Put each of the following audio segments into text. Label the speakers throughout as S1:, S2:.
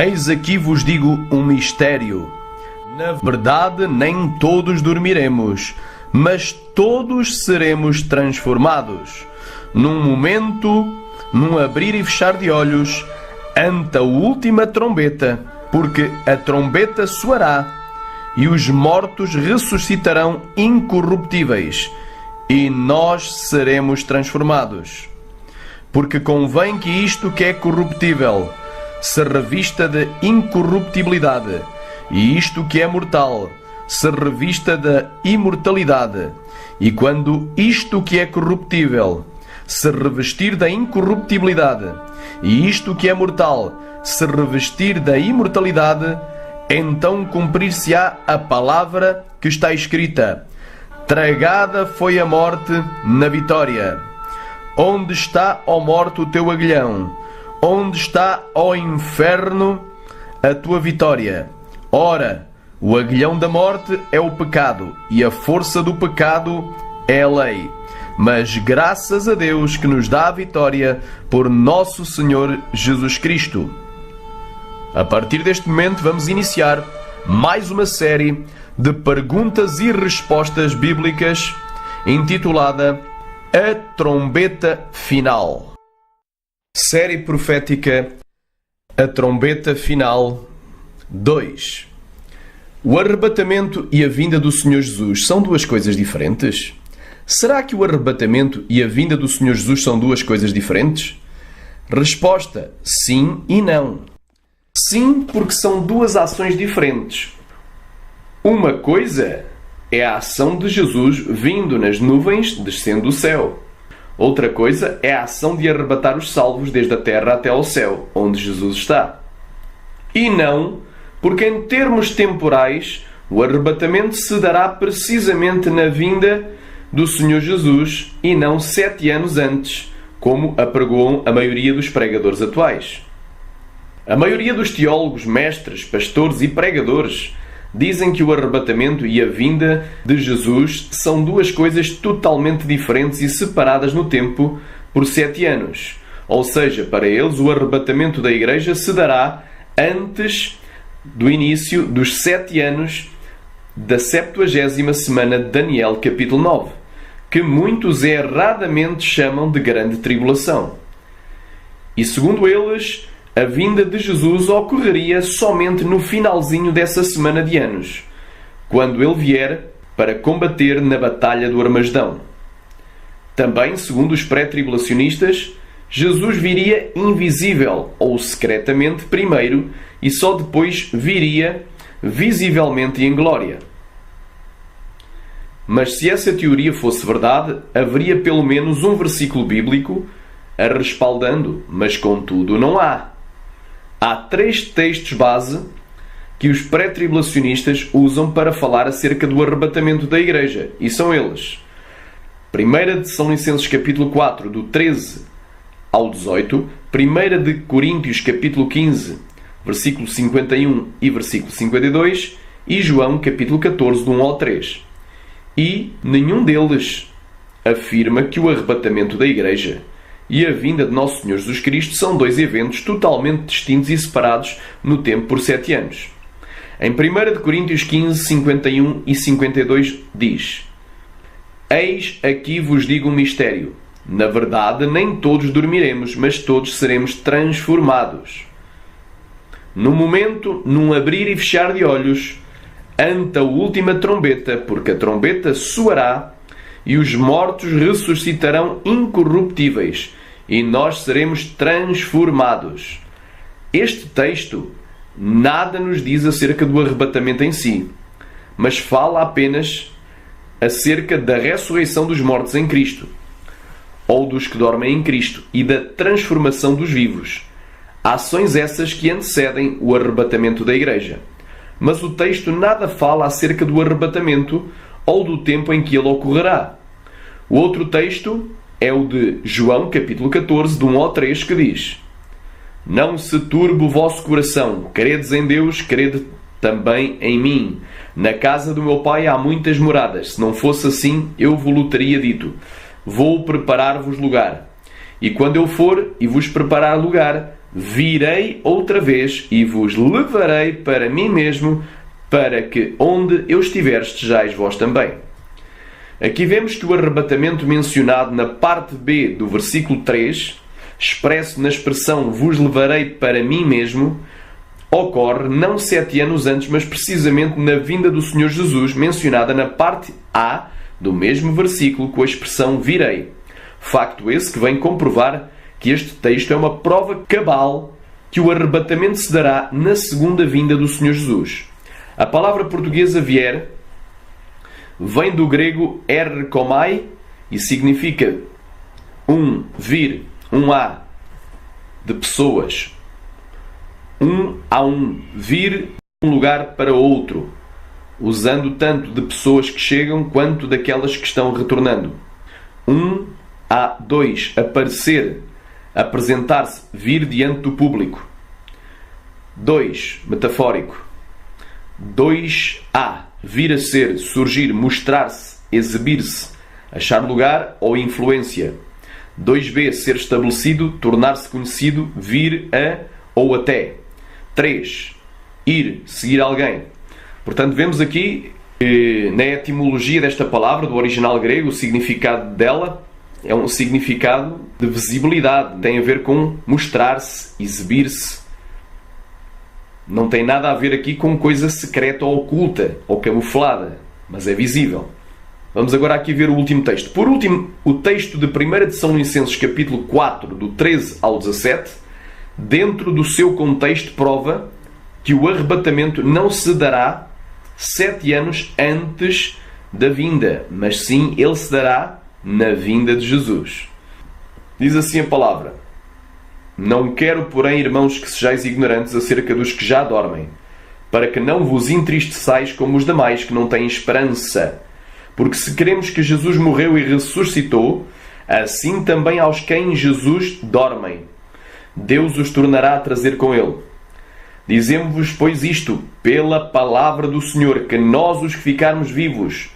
S1: Eis aqui vos digo um mistério. Na verdade, nem todos dormiremos, mas todos seremos transformados. Num momento, num abrir e fechar de olhos, ante a última trombeta, porque a trombeta soará, e os mortos ressuscitarão incorruptíveis, e nós seremos transformados. Porque convém que isto que é corruptível se revista de incorruptibilidade, e isto que é mortal se revista da imortalidade. E quando isto que é corruptível se revestir da incorruptibilidade, e isto que é mortal se revestir da imortalidade, então cumprir-se-á a palavra que está escrita: tragada foi a morte na vitória. Onde está, ó morte, o teu aguilhão? Onde está, ó inferno, a tua vitória? Ora, o aguilhão da morte é o pecado, e a força do pecado é a lei. Mas graças a Deus que nos dá a vitória por nosso Senhor Jesus Cristo. A partir deste momento vamos iniciar mais uma série de perguntas e respostas bíblicas intitulada A Trombeta Final. Série profética A Trombeta Final 2. O arrebatamento e a vinda do Senhor Jesus são duas coisas diferentes? Será que o arrebatamento e a vinda do Senhor Jesus são duas coisas diferentes? Resposta: sim e não. Sim, porque são duas ações diferentes. Uma coisa é a ação de Jesus vindo nas nuvens, descendo do céu. Outra coisa é a ação de arrebatar os salvos desde a terra até ao céu, onde Jesus está. E não, porque em termos temporais, o arrebatamento se dará precisamente na vinda do Senhor Jesus e não 7 anos antes, como apregoam a maioria dos pregadores atuais. A maioria dos teólogos, mestres, pastores e pregadores dizem que o arrebatamento e a vinda de Jesus são duas coisas totalmente diferentes e separadas no tempo por 7 anos. Ou seja, para eles o arrebatamento da Igreja se dará antes do início dos 7 anos da 70ª semana de Daniel, capítulo 9, que muitos erradamente chamam de grande tribulação. E segundo eles, a vinda de Jesus ocorreria somente no finalzinho dessa semana de anos, quando ele vier para combater na Batalha do Armagedão. Também, segundo os pré-tribulacionistas, Jesus viria invisível ou secretamente primeiro e só depois viria visivelmente em glória. Mas se essa teoria fosse verdade, haveria pelo menos um versículo bíblico a respaldando, mas contudo não há. Há 3 textos base que os pré-tribulacionistas usam para falar acerca do arrebatamento da Igreja, e são eles: 1 de São Licenses capítulo 4, do 13 ao 18, 1 de Coríntios capítulo 15, versículo 51 e versículo 52, e João capítulo 14, do 1 ao 3. E nenhum deles afirma que o arrebatamento da Igreja e a vinda de Nosso Senhor Jesus Cristo são 2 eventos totalmente distintos e separados no tempo por 7 anos. Em 1 de Coríntios 15, 51 e 52 diz: Eis aqui vos digo um mistério. Na verdade, nem todos dormiremos, mas todos seremos transformados. No momento, num abrir e fechar de olhos, ante a última trombeta, porque a trombeta soará, e os mortos ressuscitarão incorruptíveis, e nós seremos transformados. Este texto nada nos diz acerca do arrebatamento em si, mas fala apenas acerca da ressurreição dos mortos em Cristo, ou dos que dormem em Cristo, e da transformação dos vivos. Ações essas que antecedem o arrebatamento da Igreja. Mas o texto nada fala acerca do arrebatamento ou do tempo em que ele ocorrerá. O outro texto é o de João, capítulo 14, de 1 ao 3, que diz: Não se turbe o vosso coração, credes em Deus, crede também em mim. Na casa do meu Pai há muitas moradas. Se não fosse assim, eu vos teria dito: Vou preparar-vos lugar. E quando eu for e vos preparar lugar, virei outra vez e vos levarei para mim mesmo, para que onde eu estiver estejais vós também. Aqui vemos que o arrebatamento mencionado na parte B do versículo 3, expresso na expressão vos levarei para mim mesmo, ocorre não 7 anos antes, mas precisamente na vinda do Senhor Jesus, mencionada na parte A do mesmo versículo com a expressão virei. Facto esse que vem comprovar que este texto é uma prova cabal que o arrebatamento se dará na segunda vinda do Senhor Jesus. A palavra portuguesa vier vem do grego erkomai e significa vir, há de pessoas. A vir de um lugar para outro, usando tanto de pessoas que chegam quanto daquelas que estão retornando. A aparecer, apresentar-se, vir diante do público. 2, metafórico. 2a, vir a ser, surgir, mostrar-se, exibir-se, achar lugar ou influência. 2b, ser estabelecido, tornar-se conhecido, vir a ou até. 3, ir, seguir alguém. Portanto, vemos aqui na etimologia desta palavra, do original grego, o significado dela é um significado de visibilidade. Tem a ver com mostrar-se, exibir-se. Não tem nada a ver aqui com coisa secreta ou oculta ou camuflada, mas é visível. Vamos agora aqui ver o último texto. Por último, o texto de 1 de São Licenses, capítulo 4, do 13 ao 17, dentro do seu contexto, prova que o arrebatamento não se dará 7 anos antes da vinda, mas sim ele se dará na vinda de Jesus. Diz assim a palavra: Não quero, porém, irmãos, que sejais ignorantes acerca dos que já dormem, para que não vos entristeçais como os demais que não têm esperança. Porque se queremos que Jesus morreu e ressuscitou, assim também aos quem Jesus dormem, Deus os tornará a trazer com ele. Dizemos-vos, pois, isto, pela palavra do Senhor, que nós, os que ficarmos vivos,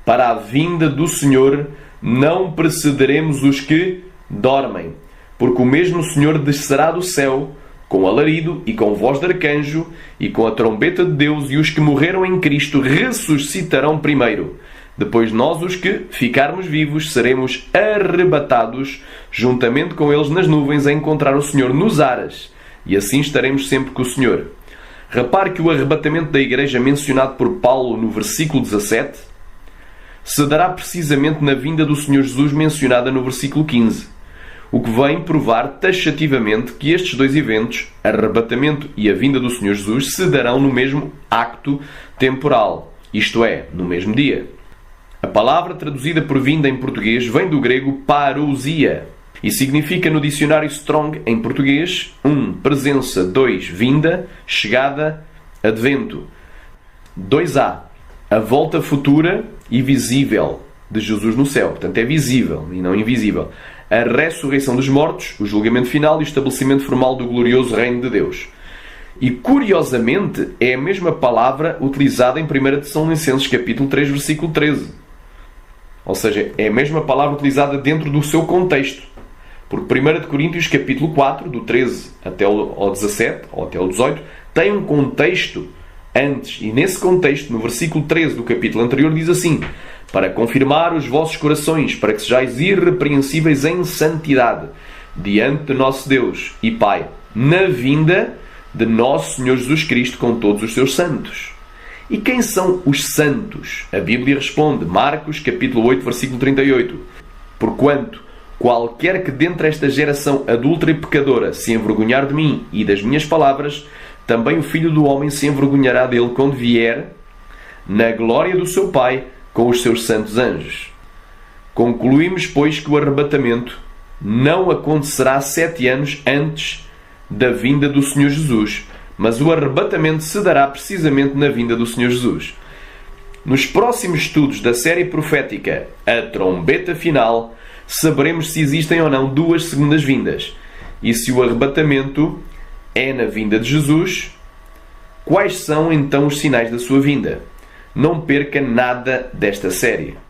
S1: para a vinda do Senhor, não precederemos os que dormem. Porque o mesmo Senhor descerá do céu, com alarido e com voz de arcanjo, e com a trombeta de Deus, e os que morreram em Cristo ressuscitarão primeiro. Depois nós, os que ficarmos vivos, seremos arrebatados, juntamente com eles nas nuvens, a encontrar o Senhor nos ares. E assim estaremos sempre com o Senhor. Repare que o arrebatamento da igreja mencionado por Paulo no versículo 17 se dará precisamente na vinda do Senhor Jesus mencionada no versículo 15. O que vem provar taxativamente que estes dois eventos, arrebatamento e a vinda do Senhor Jesus, se darão no mesmo acto temporal, isto é, no mesmo dia. A palavra traduzida por vinda em português vem do grego parousia e significa no dicionário Strong em português 1. Presença, 2. Vinda, chegada, advento. 2a. A volta futura e visível de Jesus no céu. Portanto, é visível e não invisível. A ressurreição dos mortos, o julgamento final e o estabelecimento formal do glorioso reino de Deus. E, curiosamente, é a mesma palavra utilizada em 1 de São Licenses, capítulo 3, versículo 13. Ou seja, é a mesma palavra utilizada dentro do seu contexto. Porque 1 de Coríntios, capítulo 4, do 13 até ao 17, ou até ao 18, tem um contexto antes. E nesse contexto, no versículo 13 do capítulo anterior, diz assim: para confirmar os vossos corações, para que sejais irrepreensíveis em santidade, diante de nosso Deus e Pai, na vinda de nosso Senhor Jesus Cristo com todos os seus santos. E quem são os santos? A Bíblia responde, Marcos, capítulo 8, versículo 38. Porquanto, qualquer que dentre esta geração adúltera e pecadora se envergonhar de mim e das minhas palavras, também o Filho do Homem se envergonhará dele quando vier na glória do seu Pai com os seus santos anjos. Concluímos, pois, que o arrebatamento não acontecerá 7 anos antes da vinda do Senhor Jesus, mas o arrebatamento se dará precisamente na vinda do Senhor Jesus. Nos próximos estudos da série profética A Trombeta Final, saberemos se existem ou não duas segundas vindas. E se o arrebatamento é na vinda de Jesus, quais são então os sinais da sua vinda? Não perca nada desta série.